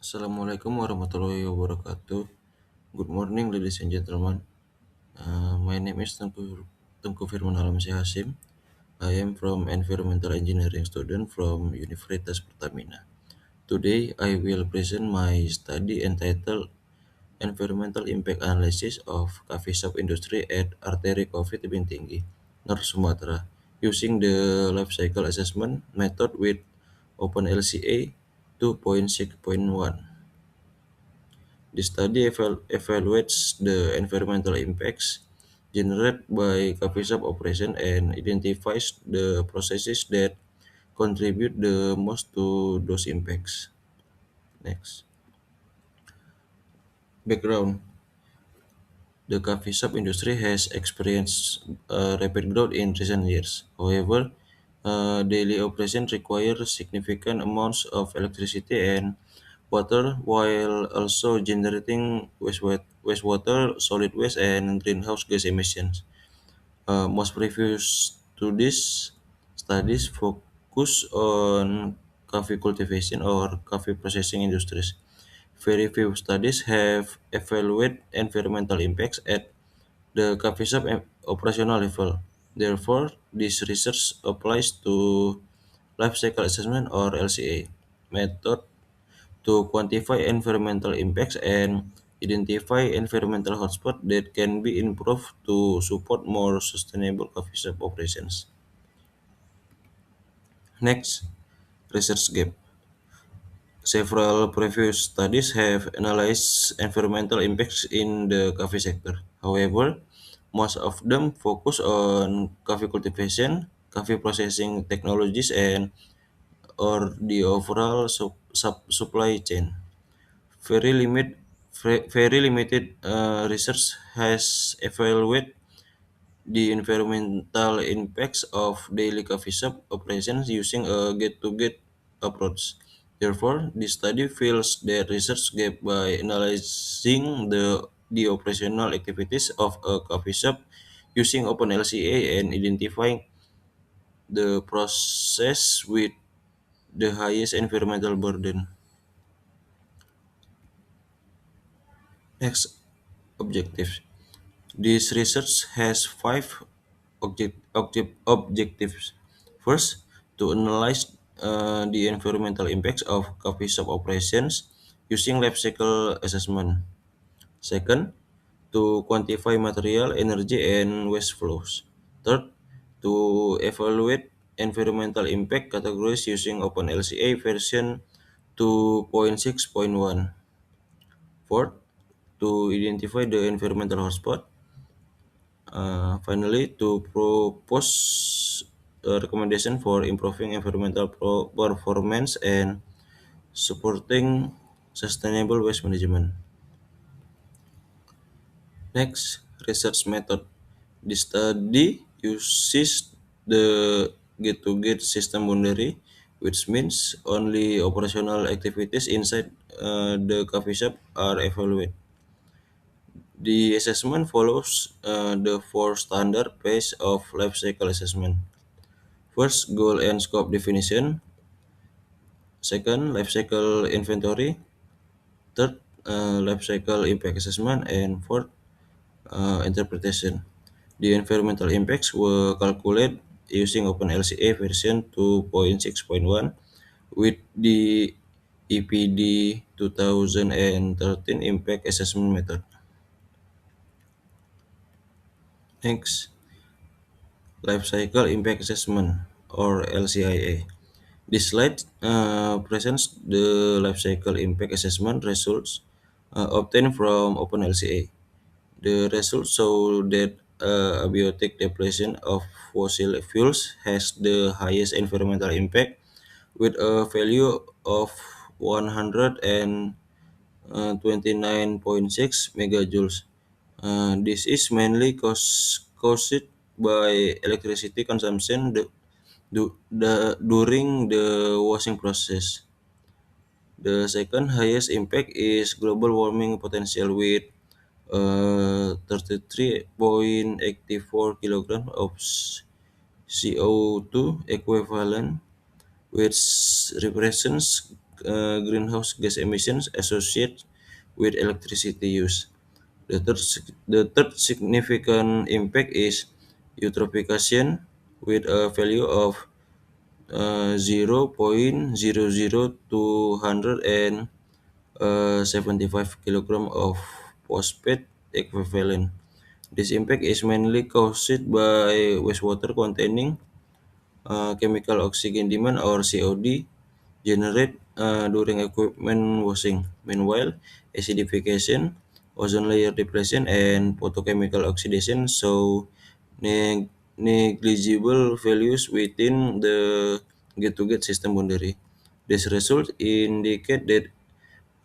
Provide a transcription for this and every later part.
Assalamualaikum warahmatullahi wabarakatuh. Good morning, ladies and gentlemen. My name is Tengku Firman Alamsyah Hashim. I am from Environmental Engineering student from Universitas Pertamina. Today, I will present my study entitled Environmental Impact Analysis of Coffee Shop Industry at Arteri Coffee Tebing Tinggi, North Sumatra, using the life cycle assessment method with OpenLCA 2.6.1. The study evaluates the environmental impacts generated by coffee shop operation and identifies the processes that contribute the most to those impacts. Next, background. The coffee shop industry has experienced rapid growth in recent years. However, daily operations require significant amounts of electricity and water while also generating wastewater, solid waste, and greenhouse gas emissions. Most previous studies focus on coffee cultivation or coffee processing industries. Very few studies have evaluated environmental impacts at the coffee shop operational level. Therefore, this research applies to life cycle assessment or LCA method to quantify environmental impacts and identify environmental hotspots that can be improved to support more sustainable coffee shop operations. Next, research gap. Several previous studies have analyzed environmental impacts in the coffee sector. However, most of them focus on coffee cultivation, coffee processing technologies, and or the overall supply chain. Very limit very limited research has evaluated the environmental impacts of daily coffee shop operations using a get-to-get approach. Therefore, this study fills the research gap by analyzing the operational activities of a coffee shop using OpenLCA and identifying the process with the highest environmental burden. Next, objectives. This research has five objectives. First, to analyze the environmental impacts of coffee shop operations using life cycle assessment. Second, to quantify material, energy, and waste flows. Third, to evaluate environmental impact categories using OpenLCA version 2.6.1. Fourth, to identify the environmental hotspot. Finally, to propose a recommendation for improving environmental performance and supporting sustainable waste management. Next, research method. The study uses the gate-to-gate system boundary, which means only operational activities inside the coffee shop are evaluated. The assessment follows the four standard phase of life cycle assessment. First, goal and scope definition. Second, life cycle inventory. Third, life cycle impact assessment. And fourth, interpretation. The environmental impacts were calculated using OpenLCA version 2.6.1 with the EPD 2013 impact assessment method. Next, life cycle impact assessment or LCIA. This slide presents the life cycle impact assessment results obtained from OpenLCA. The results show that abiotic depletion of fossil fuels has the highest environmental impact with a value of 129.6 megajoules. This is mainly caused by electricity consumption during the washing process. The second highest impact is global warming potential with 33.84 kilogram of CO2 equivalent, which represents greenhouse gas emissions associated with electricity use. The third significant impact is eutrophication with a value of 0.00275 kilogram of phosphate equivalent. This impact is mainly caused by wastewater containing chemical oxygen demand or COD generate during equipment washing. Meanwhile, acidification, ozone layer depletion, and photochemical oxidation show negligible values within the gate-to-gate system boundary. These results indicate that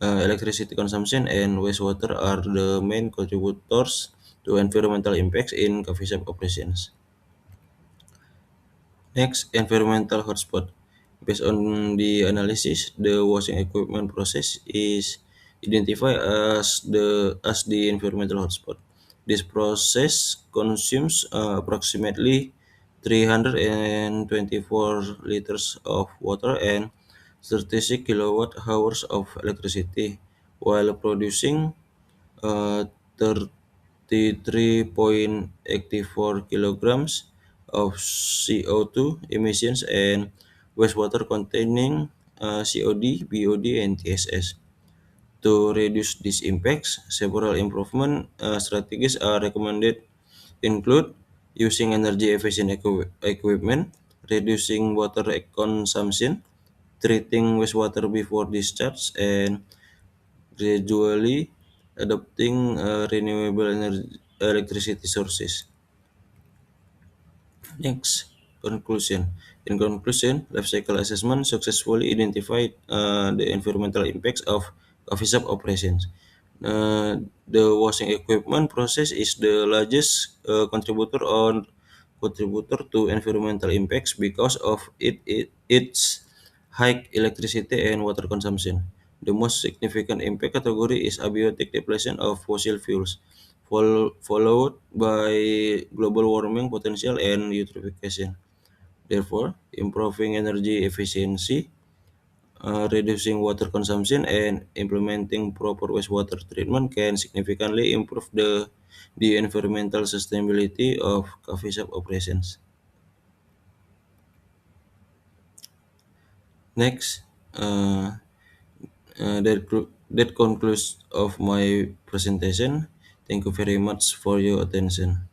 electricity consumption and wastewater are the main contributors to environmental impacts in coffee shop operations. Next, environmental hotspot. Based on the analysis, the washing equipment process is identified as the environmental hotspot. This process consumes approximately 324 liters of water and 36 kilowatt hours of electricity, while producing uh, 33.84 kilograms of CO2 emissions and wastewater containing COD, BOD, and TSS. To reduce these impacts, several improvement strategies are recommended, include using energy efficient equipment, reducing water consumption, treating wastewater before discharge, and gradually adopting renewable energy electricity sources. Next, conclusion. In conclusion, life cycle assessment successfully identified the environmental impacts of coffee shop operations. The washing equipment process is the largest contributor to environmental impacts because of its high electricity and water consumption. The most significant impact category is abiotic depletion of fossil fuels, followed by global warming potential and eutrophication. Therefore, improving energy efficiency, reducing water consumption, and implementing proper wastewater treatment can significantly improve the environmental sustainability of coffee shop operations. Next, that concludes of my presentation. Thank you very much for your attention.